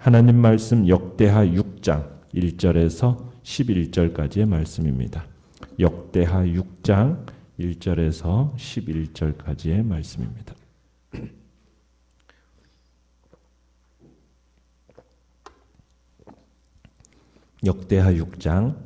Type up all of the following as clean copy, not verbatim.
하나님 말씀 역대하 6장 1절에서 11절까지의 말씀입니다. 역대하 6장 1절에서 11절까지의 말씀입니다. 역대하 6장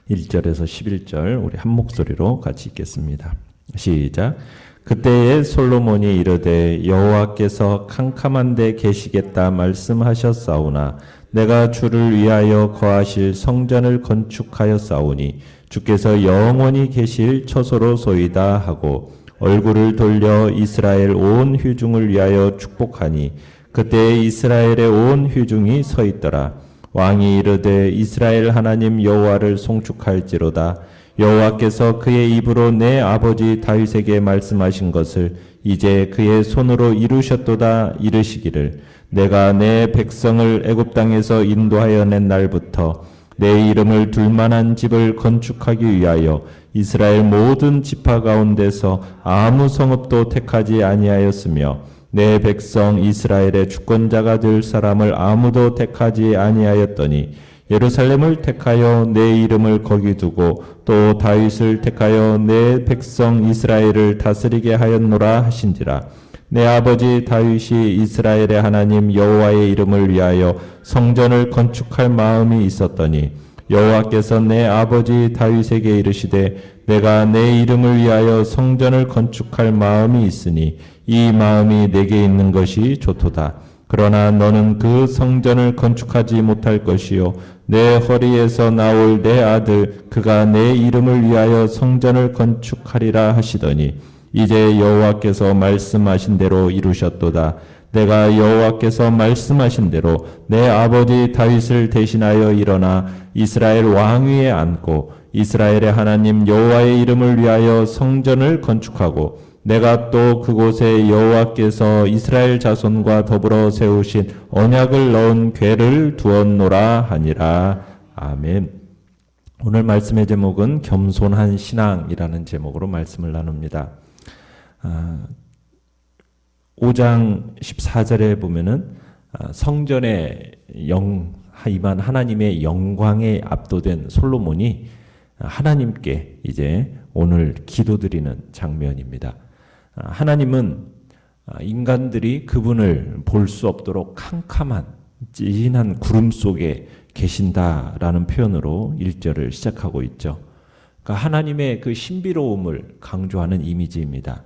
1절에서 11절 우리 한 목소리로 같이 읽겠습니다. 시작. 그때에 솔로몬이 이르되 여호와께서 캄캄한 데 계시겠다 말씀하셨사오나 내가 주를 위하여 거하실 성전을 건축하였사오니 주께서 영원히 계실 처소로소이다 하고 얼굴을 돌려 이스라엘 온 회중을 위하여 축복하니 그때에 이스라엘의 온 회중이 서 있더라. 왕이 이르되 이스라엘 하나님 여호와를 송축할지로다. 여호와께서 그의 입으로 내 아버지 다윗에게 말씀하신 것을 이제 그의 손으로 이루셨도다. 이르시기를 내가 내 백성을 애굽 땅에서 인도하여 낸 날부터 내 이름을 둘 만한 집을 건축하기 위하여 이스라엘 모든 지파 가운데서 아무 성읍도 택하지 아니하였으며 내 백성 이스라엘의 주권자가 될 사람을 아무도 택하지 아니하였더니 예루살렘을 택하여 내 이름을 거기 두고 또 다윗을 택하여 내 백성 이스라엘을 다스리게 하였노라 하신지라. 내 아버지 다윗이 이스라엘의 하나님 여호와의 이름을 위하여 성전을 건축할 마음이 있었더니 여호와께서 내 아버지 다윗에게 이르시되 내가 내 이름을 위하여 성전을 건축할 마음이 있으니 이 마음이 내게 있는 것이 좋도다. 그러나 너는 그 성전을 건축하지 못할 것이요 내 허리에서 나올 내 아들 그가 내 이름을 위하여 성전을 건축하리라 하시더니 이제 여호와께서 말씀하신 대로 이루셨도다. 내가 여호와께서 말씀하신 대로 내 아버지 다윗을 대신하여 일어나 이스라엘 왕위에 앉고 이스라엘의 하나님 여호와의 이름을 위하여 성전을 건축하고 내가 또 그곳에 여호와께서 이스라엘 자손과 더불어 세우신 언약을 넣은 궤를 두었노라 하니라. 아멘. 오늘 말씀의 제목은 겸손한 신앙이라는 제목으로 말씀을 나눕니다. 5장 14절에 보면은 성전에 임한 하나님의 영광에 압도된 솔로몬이 하나님께 이제 오늘 기도드리는 장면입니다. 하나님은 인간들이 그분을 볼 수 없도록 캄캄한 찐한 구름 속에 계신다라는 표현으로 1절을 시작하고 있죠. 그러니까 하나님의 그 신비로움을 강조하는 이미지입니다.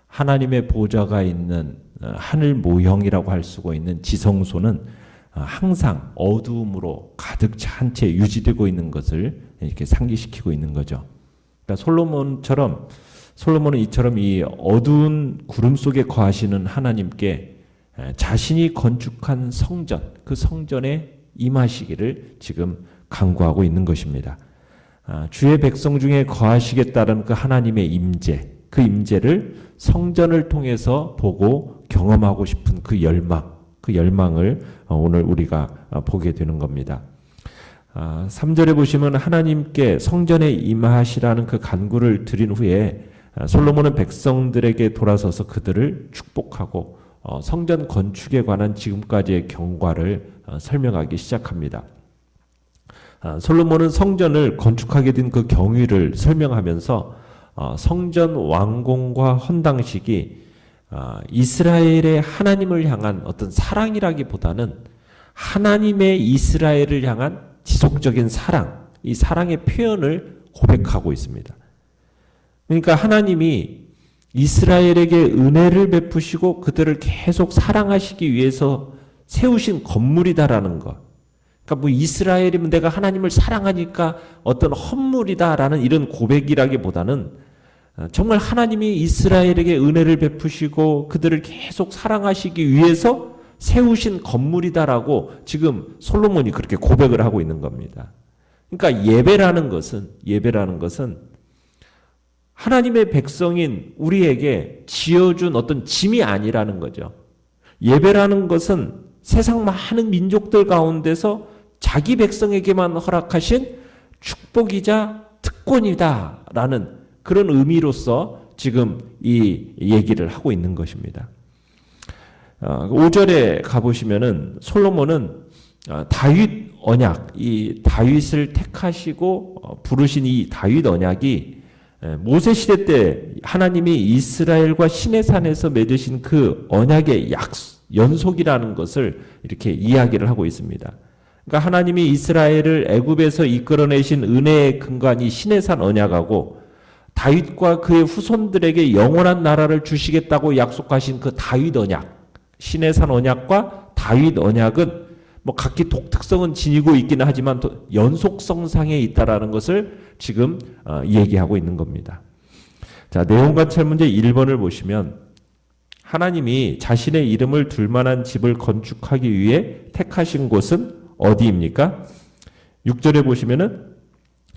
하나님의 보좌가 있는 하늘 모형이라고 할 수가 있는 지성소는 항상 어두움으로 가득 찬 채 유지되고 있는 것을 이렇게 상기시키고 있는 거죠. 그러니까 솔로몬은 이처럼 이 어두운 구름 속에 거하시는 하나님께 자신이 건축한 성전, 그 성전에 임하시기를 지금 간구하고 있는 것입니다. 주의 백성 중에 거하시겠다는 그 하나님의 임재, 그 임재를 성전을 통해서 보고 경험하고 싶은 그 열망을 오늘 우리가 보게 되는 겁니다. 3절에 보시면 하나님께 성전에 임하시라는 그 간구를 드린 후에 솔로몬은 백성들에게 돌아서서 그들을 축복하고 성전 건축에 관한 지금까지의 경과를 설명하기 시작합니다. 솔로몬은 성전을 건축하게 된 그 경위를 설명하면서 성전 완공과 헌당식이 이스라엘의 하나님을 향한 어떤 사랑이라기보다는 하나님의 이스라엘을 향한 지속적인 사랑, 이 사랑의 표현을 고백하고 있습니다. 그러니까 하나님이 이스라엘에게 은혜를 베푸시고 그들을 계속 사랑하시기 위해서 세우신 건물이다라는 것. 그러니까 뭐 이스라엘이면 내가 하나님을 사랑하니까 어떤 헌물이다라는 이런 고백이라기보다는 정말 하나님이 이스라엘에게 은혜를 베푸시고 그들을 계속 사랑하시기 위해서 세우신 건물이다라고 지금 솔로몬이 그렇게 고백을 하고 있는 겁니다. 그러니까 예배라는 것은 하나님의 백성인 우리에게 지어준 어떤 짐이 아니라는 거죠. 예배라는 것은 세상 많은 민족들 가운데서 자기 백성에게만 허락하신 축복이자 특권이다라는 그런 의미로서 지금 이 얘기를 하고 있는 것입니다. 5절에 가보시면은 솔로몬은 다윗 언약, 이 다윗을 택하시고 부르신 이 다윗 언약이 모세 시대 때 하나님이 이스라엘과 시내산에서 맺으신 그 언약의 연속이라는 것을 이렇게 이야기를 하고 있습니다. 그러니까 하나님이 이스라엘을 애굽에서 이끌어내신 은혜의 근간이 시내산 언약하고 다윗과 그의 후손들에게 영원한 나라를 주시겠다고 약속하신 그 다윗 언약, 시내산 언약과 다윗 언약은 뭐 각기 독특성은 지니고 있기는 하지만 연속성상에 있다라는 것을 지금 얘기하고 있는 겁니다. 자, 내용관찰 문제 1번을 보시면 하나님이 자신의 이름을 둘 만한 집을 건축하기 위해 택하신 곳은 어디입니까? 6절에 보시면은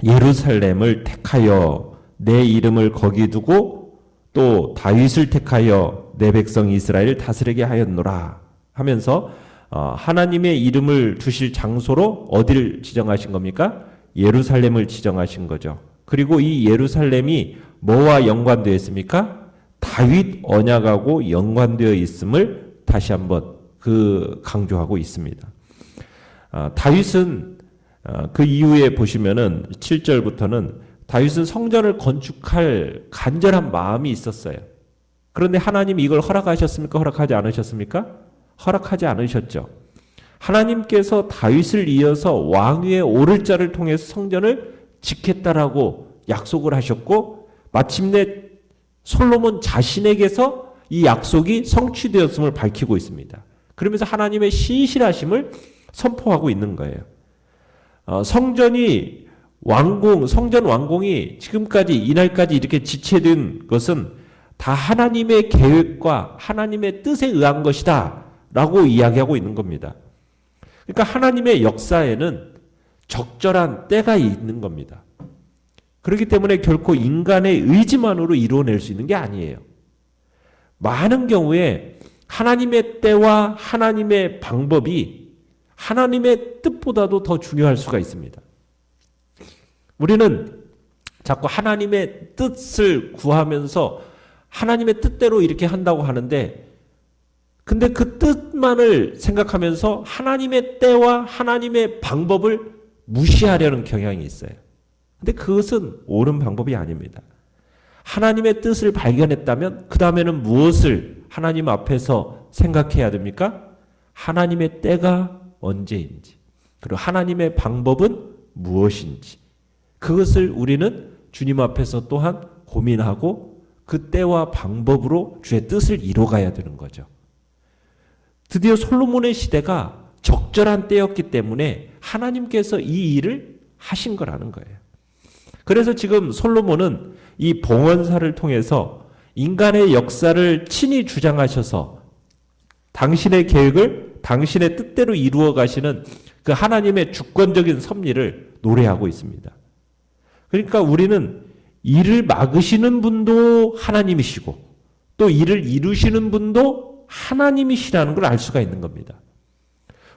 예루살렘을 택하여 내 이름을 거기 두고 또 다윗을 택하여 내 백성 이스라엘을 다스리게 하였노라 하면서 하나님의 이름을 두실 장소로 어디를 지정하신 겁니까? 예루살렘을 지정하신 거죠. 그리고 이 예루살렘이 뭐와 연관되어 있습니까? 다윗 언약하고 연관되어 있음을 다시 한번 강조하고 있습니다. 다윗은 그 이후에 보시면은 7절부터는 다윗은 성전을 건축할 간절한 마음이 있었어요. 그런데 하나님이 이걸 허락하셨습니까? 허락하지 않으셨습니까? 허락하지 않으셨죠. 하나님께서 다윗을 이어서 왕위에 오를 자를 통해서 성전을 짓겠다라고 약속을 하셨고 마침내 솔로몬 자신에게서 이 약속이 성취되었음을 밝히고 있습니다. 그러면서 하나님의 신실하심을 선포하고 있는 거예요. 성전 완공이 지금까지 이날까지 이렇게 지체된 것은 다 하나님의 계획과 하나님의 뜻에 의한 것이다 라고 이야기하고 있는 겁니다. 그러니까 하나님의 역사에는 적절한 때가 있는 겁니다. 그렇기 때문에 결코 인간의 의지만으로 이루어낼 수 있는 게 아니에요. 많은 경우에 하나님의 때와 하나님의 방법이 하나님의 뜻보다도 더 중요할 수가 있습니다. 우리는 자꾸 하나님의 뜻을 구하면서 하나님의 뜻대로 이렇게 한다고 하는데 근데 그 뜻만을 생각하면서 하나님의 때와 하나님의 방법을 무시하려는 경향이 있어요. 근데 그것은 옳은 방법이 아닙니다. 하나님의 뜻을 발견했다면 그 다음에는 무엇을 하나님 앞에서 생각해야 됩니까? 하나님의 때가 언제인지 그리고 하나님의 방법은 무엇인지 그것을 우리는 주님 앞에서 또한 고민하고 그 때와 방법으로 주의 뜻을 이뤄가야 되는 거죠. 드디어 솔로몬의 시대가 적절한 때였기 때문에 하나님께서 이 일을 하신 거라는 거예요. 그래서 지금 솔로몬은 이 봉헌사를 통해서 인간의 역사를 친히 주장하셔서 당신의 계획을 당신의 뜻대로 이루어 가시는 그 하나님의 주권적인 섭리를 노래하고 있습니다. 그러니까 우리는 일을 막으시는 분도 하나님이시고 또 일을 이루시는 분도 하나님이시라는 걸 알 수가 있는 겁니다.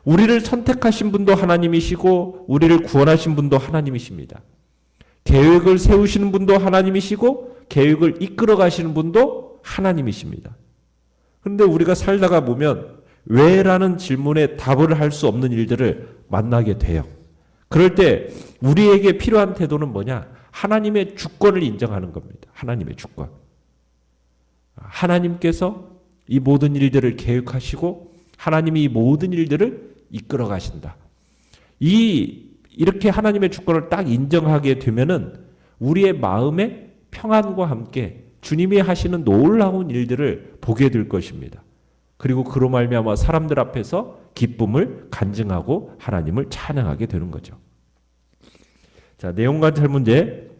우리를 선택하신 분도 하나님이시고 우리를 구원하신 분도 하나님이십니다. 계획을 세우시는 분도 하나님이시고 계획을 이끌어 가시는 분도 하나님이십니다. 그런데 우리가 살다가 보면 왜라는 질문에 답을 할 수 없는 일들을 만나게 돼요. 그럴 때 우리에게 필요한 태도는 뭐냐? 하나님의 주권을 인정하는 겁니다. 하나님의 주권. 하나님께서 이 모든 일들을 계획하시고 하나님이 이 모든 일들을 이끌어 가신다. 이렇게 하나님의 주권을 딱 인정하게 되면은 우리의 마음에 평안과 함께 주님이 하시는 놀라운 일들을 보게 될 것입니다. 그리고 그로 말미암아 사람들 앞에서 기쁨을 간증하고 하나님을 찬양하게 되는 거죠. 자, 내용관찰 문제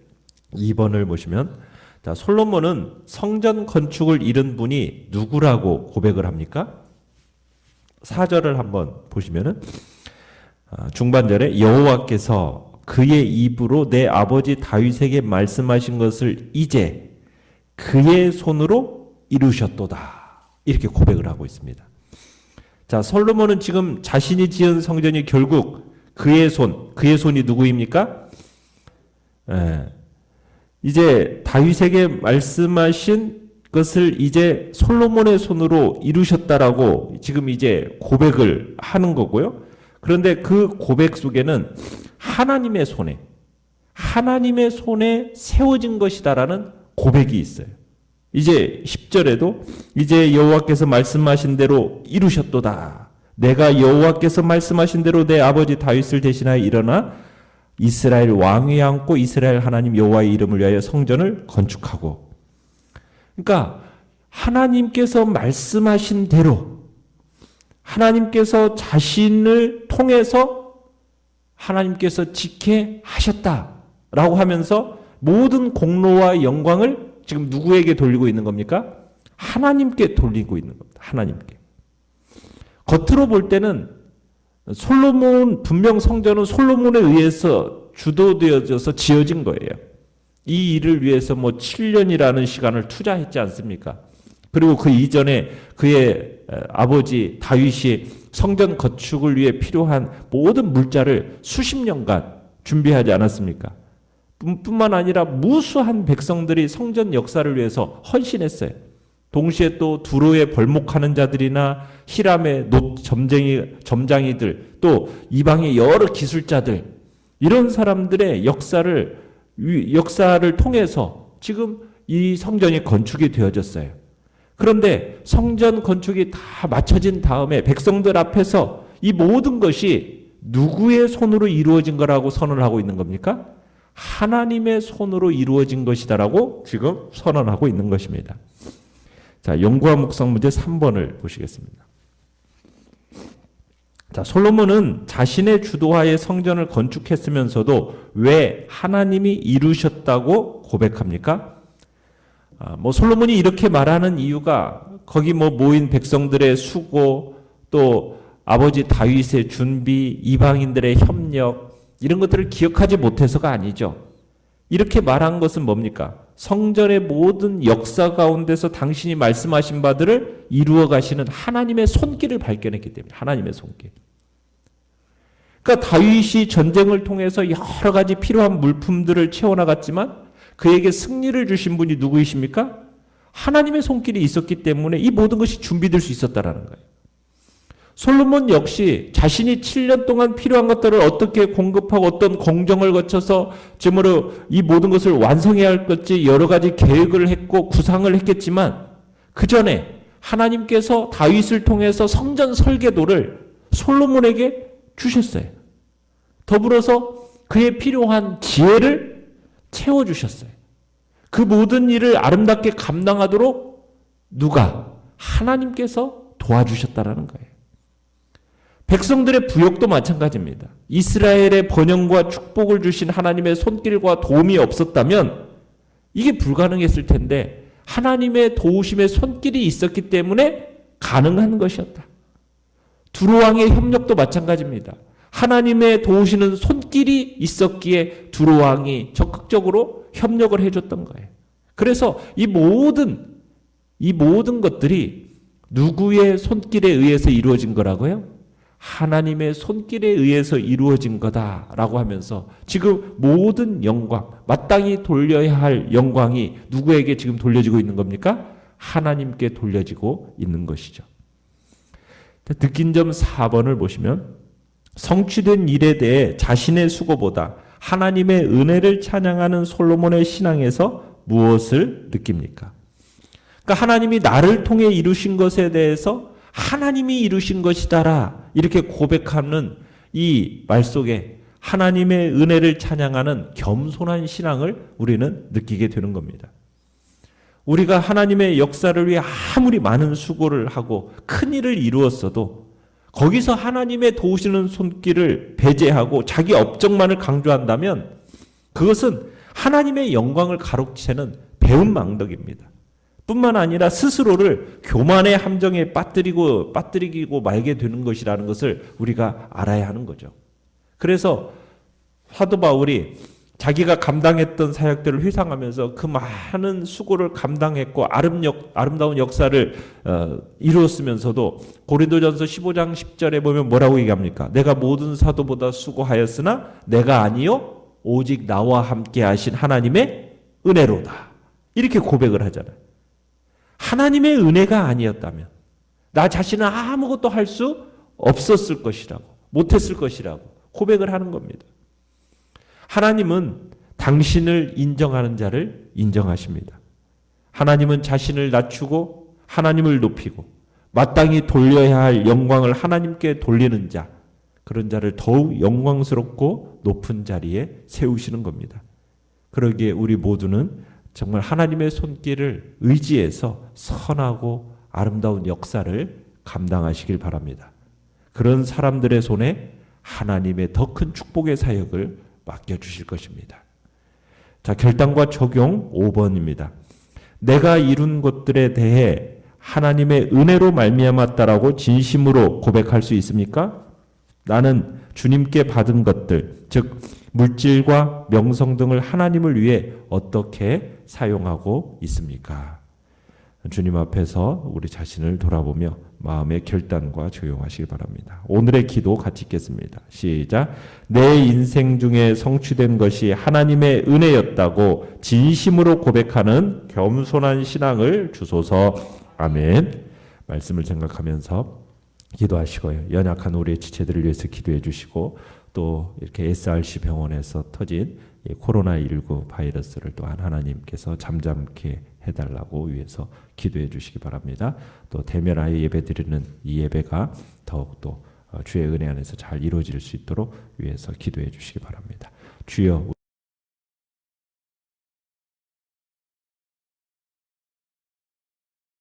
2번을 보시면 자, 솔로몬은 성전 건축을 이룬 분이 누구라고 고백을 합니까? 4절을 한번 보시면은 중반절에 여호와께서 그의 입으로 내 아버지 다윗에게 말씀하신 것을 이제 그의 손으로 이루셨도다. 이렇게 고백을 하고 있습니다. 자, 솔로몬은 지금 자신이 지은 성전이 결국 그의 손이 누구입니까? 이제 다윗에게 말씀하신 것을 이제 솔로몬의 손으로 이루셨다라고 지금 이제 고백을 하는 거고요. 그런데 그 고백 속에는 하나님의 손에 세워진 것이다라는 고백이 있어요. 이제 10절에도 이제 여호와께서 말씀하신 대로 이루셨도다. 내가 여호와께서 말씀하신 대로 내 아버지 다윗을 대신하여 일어나 이스라엘 왕위에 앉고 이스라엘 하나님 여호와의 이름을 위하여 성전을 건축하고. 그러니까 하나님께서 말씀하신 대로 하나님께서 자신을 통해서 하나님께서 지켜 하셨다라고 하면서 모든 공로와 영광을 지금 누구에게 돌리고 있는 겁니까? 하나님께 돌리고 있는 겁니다. 하나님께. 겉으로 볼 때는 분명 성전은 솔로몬에 의해서 주도되어져서 지어진 거예요. 이 일을 위해서 7년이라는 시간을 투자했지 않습니까? 그리고 그 이전에 그의 아버지 다윗이 성전 건축을 위해 필요한 모든 물자를 수십 년간 준비하지 않았습니까? 뿐만 아니라 무수한 백성들이 성전 역사를 위해서 헌신했어요. 동시에 또 두로에 벌목하는 자들이나 히람의 점장이들, 또 이방의 여러 기술자들, 이런 사람들의 역사를 통해서 지금 이 성전이 건축이 되어졌어요. 그런데 성전 건축이 다 마쳐진 다음에 백성들 앞에서 이 모든 것이 누구의 손으로 이루어진 거라고 선언하고 있는 겁니까? 하나님의 손으로 이루어진 것이다라고 지금 선언하고 있는 것입니다. 자, 연구와 묵상 문제 3번을 보시겠습니다. 자, 솔로몬은 자신의 주도하에 성전을 건축했으면서도 왜 하나님이 이루셨다고 고백합니까? 솔로몬이 이렇게 말하는 이유가 거기 모인 백성들의 수고, 또 아버지 다윗의 준비, 이방인들의 협력, 이런 것들을 기억하지 못해서가 아니죠. 이렇게 말한 것은 뭡니까? 성전의 모든 역사 가운데서 당신이 말씀하신 바들을 이루어 가시는 하나님의 손길을 발견했기 때문에, 하나님의 손길. 그러니까 다윗이 전쟁을 통해서 여러 가지 필요한 물품들을 채워나갔지만 그에게 승리를 주신 분이 누구이십니까? 하나님의 손길이 있었기 때문에 이 모든 것이 준비될 수 있었다라는 거예요. 솔로몬 역시 자신이 7년 동안 필요한 것들을 어떻게 공급하고 어떤 공정을 거쳐서 지금으로 이 모든 것을 완성해야 할 것지 여러 가지 계획을 했고 구상을 했겠지만 그 전에 하나님께서 다윗을 통해서 성전 설계도를 솔로몬에게 주셨어요. 더불어서 그에 필요한 지혜를 채워주셨어요. 그 모든 일을 아름답게 감당하도록 누가? 하나님께서 도와주셨다라는 거예요. 백성들의 부역도 마찬가지입니다. 이스라엘의 번영과 축복을 주신 하나님의 손길과 도움이 없었다면 이게 불가능했을 텐데 하나님의 도우심의 손길이 있었기 때문에 가능한 것이었다. 두로왕의 협력도 마찬가지입니다. 하나님의 도우시는 손길이 있었기에 두로왕이 적극적으로 협력을 해줬던 거예요. 그래서 이 모든 것들이 누구의 손길에 의해서 이루어진 거라고요? 하나님의 손길에 의해서 이루어진 거다라고 하면서 지금 모든 영광, 마땅히 돌려야 할 영광이 누구에게 지금 돌려지고 있는 겁니까? 하나님께 돌려지고 있는 것이죠. 느낀 점 4번을 보시면 성취된 일에 대해 자신의 수고보다 하나님의 은혜를 찬양하는 솔로몬의 신앙에서 무엇을 느낍니까? 그러니까 하나님이 나를 통해 이루신 것에 대해서 하나님이 이루신 것이다라 이렇게 고백하는 이 말 속에 하나님의 은혜를 찬양하는 겸손한 신앙을 우리는 느끼게 되는 겁니다. 우리가 하나님의 역사를 위해 아무리 많은 수고를 하고 큰 일을 이루었어도 거기서 하나님의 도우시는 손길을 배제하고 자기 업적만을 강조한다면 그것은 하나님의 영광을 가로채는 배은망덕입니다. 뿐만 아니라 스스로를 교만의 함정에 빠뜨리고 말게 되는 것이라는 것을 우리가 알아야 하는 거죠. 그래서 사도 바울이 자기가 감당했던 사역들을 회상하면서 그 많은 수고를 감당했고 아름다운 역사를 이루었으면서도 고린도전서 15장 10절에 보면 뭐라고 얘기합니까? 내가 모든 사도보다 수고하였으나 내가 아니요 오직 나와 함께 하신 하나님의 은혜로다. 이렇게 고백을 하잖아요. 하나님의 은혜가 아니었다면 나 자신은 아무것도 할 수 없었을 것이라고, 못했을 것이라고 고백을 하는 겁니다. 하나님은 당신을 인정하는 자를 인정하십니다. 하나님은 자신을 낮추고 하나님을 높이고 마땅히 돌려야 할 영광을 하나님께 돌리는 자, 그런 자를 더욱 영광스럽고 높은 자리에 세우시는 겁니다. 그러기에 우리 모두는 정말 하나님의 손길을 의지해서 선하고 아름다운 역사를 감당하시길 바랍니다. 그런 사람들의 손에 하나님의 더 큰 축복의 사역을 맡겨주실 것입니다. 자, 결단과 적용 5번입니다. 내가 이룬 것들에 대해 하나님의 은혜로 말미암았다라고 진심으로 고백할 수 있습니까? 나는 주님께 받은 것들, 즉 물질과 명성 등을 하나님을 위해 어떻게 사용하고 있습니까? 주님 앞에서 우리 자신을 돌아보며 마음의 결단과 적용하시기 바랍니다. 오늘의 기도 같이 읽겠습니다. 시작. 내 인생 중에 성취된 것이 하나님의 은혜였다고 진심으로 고백하는 겸손한 신앙을 주소서. 아멘. 말씀을 생각하면서 기도하시고요. 연약한 우리의 지체들을 위해서 기도해 주시고 또 이렇게 SRC 병원에서 터진 코로나19 바이러스를 또한 하나님께서 잠잠케 해달라고 위해서 기도해 주시기 바랍니다. 또 대면하여 예배 드리는 이 예배가 더욱더 주의 은혜 안에서 잘 이루어질 수 있도록 위해서 기도해 주시기 바랍니다. 주여